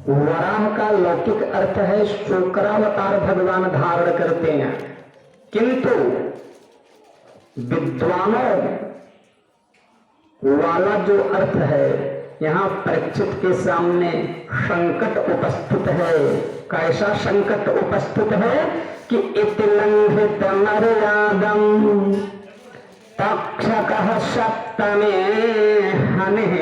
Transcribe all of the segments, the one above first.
वराह का लौकिक अर्थ है शुक्रावतार भगवान धारण करते हैं, किंतु विद्वानों वाला जो अर्थ है यहाँ परीक्षित के सामने संकट उपस्थित है। कैसा संकट उपस्थित है कि इतिलंघित मर्यादम तक्षकः सप्तमे हनिः,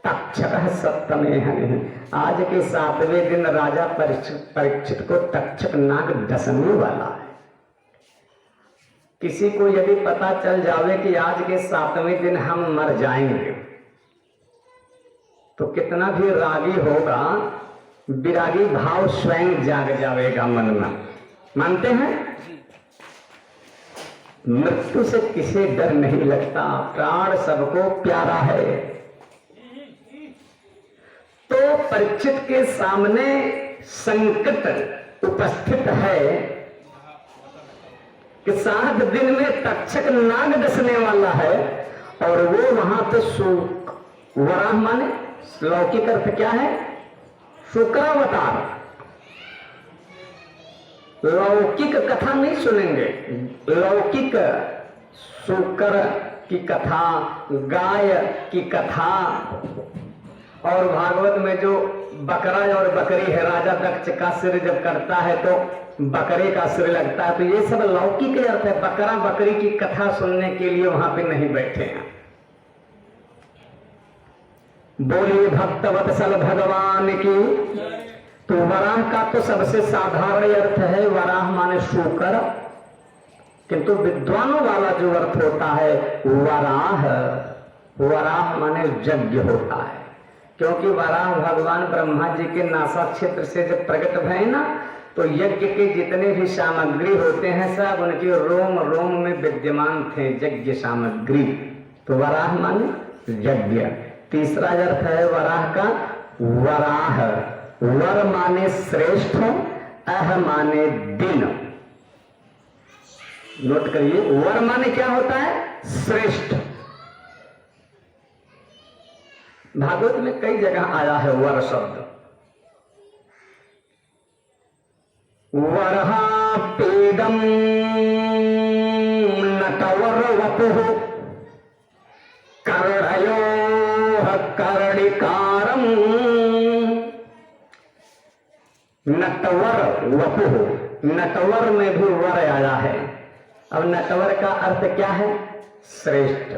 तक्षकः सप्तमे हनिः। आज के 7वें दिन राजा परीक्षित को तक्षक नाग डसने वाला है। किसी को यदि पता चल जावे कि आज के 7वें दिन हम मर जाएंगे तो कितना भी रागी होगा, विरागी भाव स्वयं जाग जाएगा मन में। मानते हैं? मृत्यु से किसे डर नहीं लगता, प्राण सबको प्यारा है। तो परीक्षित के सामने संकट उपस्थित है कि 7 दिन में तक्षक नाग डसने वाला है, और वो वहां पे वराह माने लौकिक अर्थ क्या है? शुक्रावतार। लौकिक कथा नहीं सुनेंगे, लौकिक शुक्र की कथा, गाय की कथा, और भागवत में जो बकरा और बकरी है, राजा दक्ष का सिर जब करता है तो बकरे का सिर लगता है, तो ये सब लौकिक अर्थ है। बकरा बकरी की कथा सुनने के लिए वहां पे नहीं बैठे हैं। बोलिए भक्तवत्सल भगवान की। तो वराह का तो सबसे साधारण अर्थ है, वराह माने शुक्र, किंतु विद्वानों वाला जो अर्थ होता है वराह, वराह माने यज्ञ होता है। क्योंकि वराह भगवान ब्रह्मा जी के नासा क्षेत्र से जब प्रकट भये ना, तो यज्ञ के जितने भी सामग्री होते हैं सब उनके रोम रोम में विद्यमान थे, यज्ञ सामग्री। तो वराह माने यज्ञ। तीसरा अर्थ है वराह का वराह, वर माने श्रेष्ठ, अह माने दिन। नोट करिए, वर माने क्या होता है? श्रेष्ठ। भागवत में कई जगह आया है वर शब्द। वरहा पेदम नटवर वपुः कर्णयोः कर्णिकारम्। नटवर वपुः, नटवर में भी वर आया है। अब नटवर का अर्थ क्या है? श्रेष्ठ।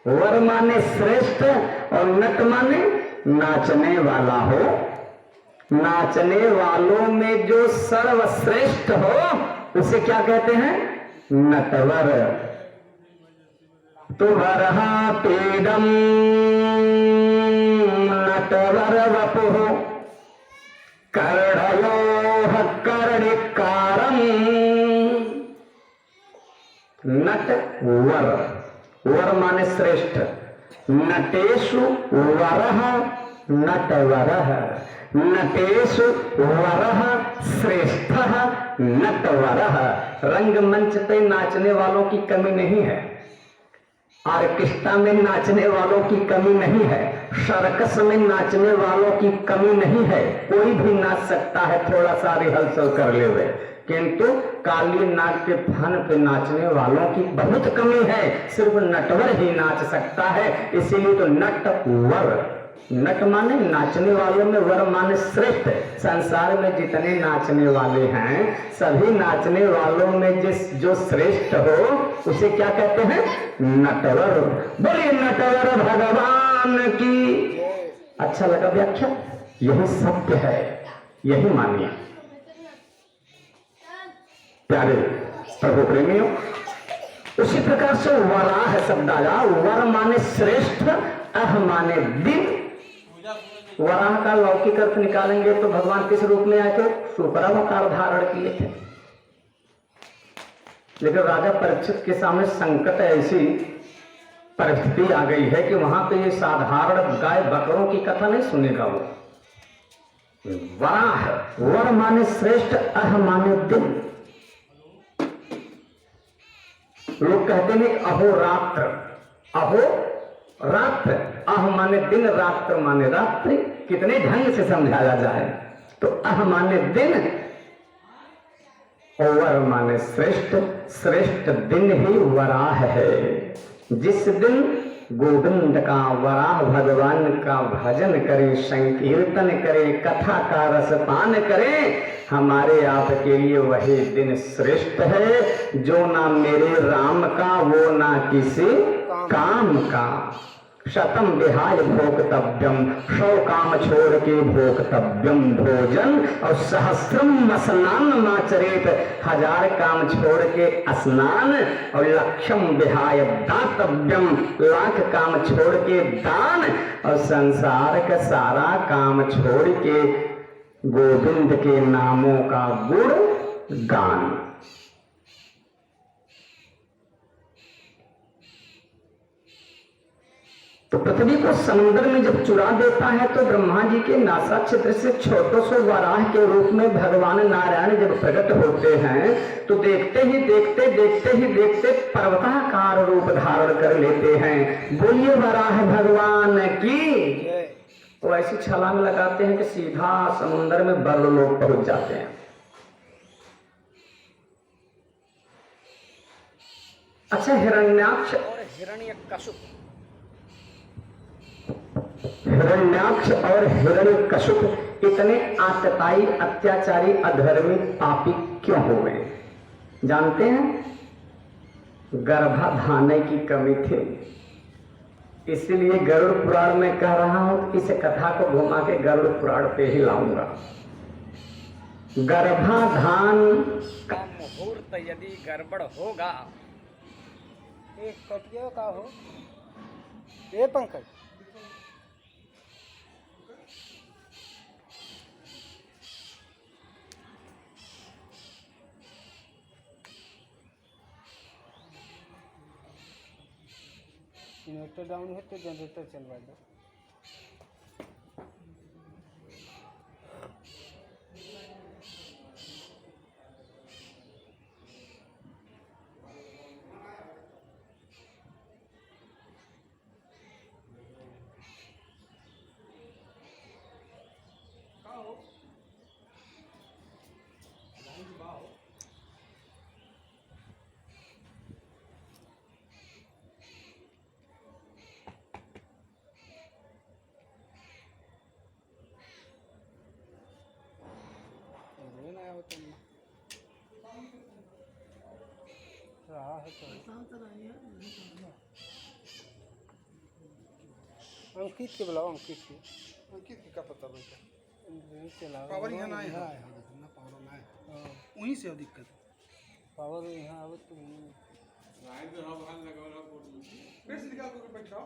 वर माने श्रेष्ठ और नट माने नाचने वाला हो। नाचने वालों में जो सर्वश्रेष्ठ हो उसे क्या कहते हैं? नटवर। तो वरहा पेदम नटवर वपुः कर्णयोः कर्णिकारम्। नट वर, वर माने श्रेष्ठ। नटेषु वरः नटवरः, नटेषु वरः श्रेष्ठः नटवरः। रंगमंच पे नाचने वालों की कमी नहीं है, ऑर्केस्ट्रा में नाचने वालों की कमी नहीं है, सर्कस में नाचने वालों की कमी नहीं है। कोई भी नाच सकता है, थोड़ा सा रिहर्सल कर ले हुए, किंतु काली नाग के फन पे नाचने वालों की बहुत कमी है। सिर्फ नटवर ही नाच सकता है, इसीलिए तो नट वर। नट माने नाचने वालों में, वर माने श्रेष्ठ। संसार में जितने नाचने वाले हैं सभी नाचने वालों में जो श्रेष्ठ हो उसे क्या कहते हैं? नटवर। बोलिए नटवर भगवान की। अच्छा लगा व्याख्या? यही सत्य है, यही मानिए प्यारे प्रभु प्रेमियों। उसी प्रकार से वराह शब्द आया, वर माने श्रेष्ठ, अह माने दिन। वराह का लौकिक अर्थ निकालेंगे तो भगवान किस रूप में आए थे? शुक्रावतार धारण किए थे। लेकिन राजा परीक्षित के सामने संकट ऐसी परिस्थिति आ गई है कि वहां पे ये साधारण गाय बकरों की कथा नहीं सुनेगा वो। वराह, वर माने श्रेष्ठ, अह माने दिन। लोग कहते हैं अहोरात्र, अहो रात्र, अह माने दिन, रात्र माने रात्रि। कितने ढंग से समझाया जाए तो अह माने दिन, वर माने श्रेष्ठ, श्रेष्ठ दिन ही वराह है। जिस दिन गोविंद का, वराह भगवान का भजन करे, संकीर्तन करे, कथा का रसपान करे, हमारे आपके लिए वही दिन श्रेष्ठ है। जो ना मेरे राम का, वो ना किसी काम का। शतम विहाय भोक्तव्यम, 100 काम छोड़ के भोक्तव्यम भोजन, और सहस्रम स्नान माचरेत, 1000 काम छोड़ के स्नान, और लक्षम विहाय दातव्यम, 1,00,000 काम छोड़ के दान, और संसार का सारा काम छोड़ के गोविंद के नामों का गुण गान। तो पृथ्वी को समुद्र में जब चुरा देता है तो ब्रह्मा जी के नासा छिद्र से छोटो सो वराह के रूप में भगवान नारायण जब प्रकट होते हैं तो देखते ही देखते पर्वताकार रूप धारण कर लेते हैं। बोलिए वराह भगवान की। तो ऐसी छलांग लगाते हैं कि सीधा समुद्र में बर्ल लोग पहुंच जाते हैं। अच्छा, हिरण्याक्ष और हिरण्यकशिप, हिरण्याक्ष और हिरण्यकशिप इतने आतताई, अत्याचारी, अधर्मी, पापी क्यों हो गए जानते हैं? गर्भाधान की कमी थी। इसीलिए गरुड़ पुराण में कह रहा हूं, इस कथा को घुमा के गरुड़ पुराण पे ही लाऊंगा। गर्भाधान का मुहूर्त यदि गड़बड़ होगा, एक कटिया का हो, ये पंकज इन्वर्टर डाउन है तो जनरेटर चलवा दो। अंकित के बुलाओ, अंकित की क्या पता भाई, पावर यहाँ ना है, पावर ना है, वहीं से दिक्कत पावर यहाँ आवत तो निकाल कर बैठाओ।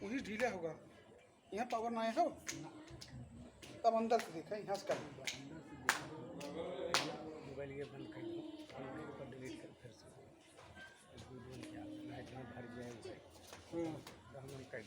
वही ढीला होगा, यहाँ पावर ना है। तब अंदर से देखा, यहाँ से कर मोबाइल ये बंद कर दो, डिलीट कर फिर से लाइट में भर जाएगा, कर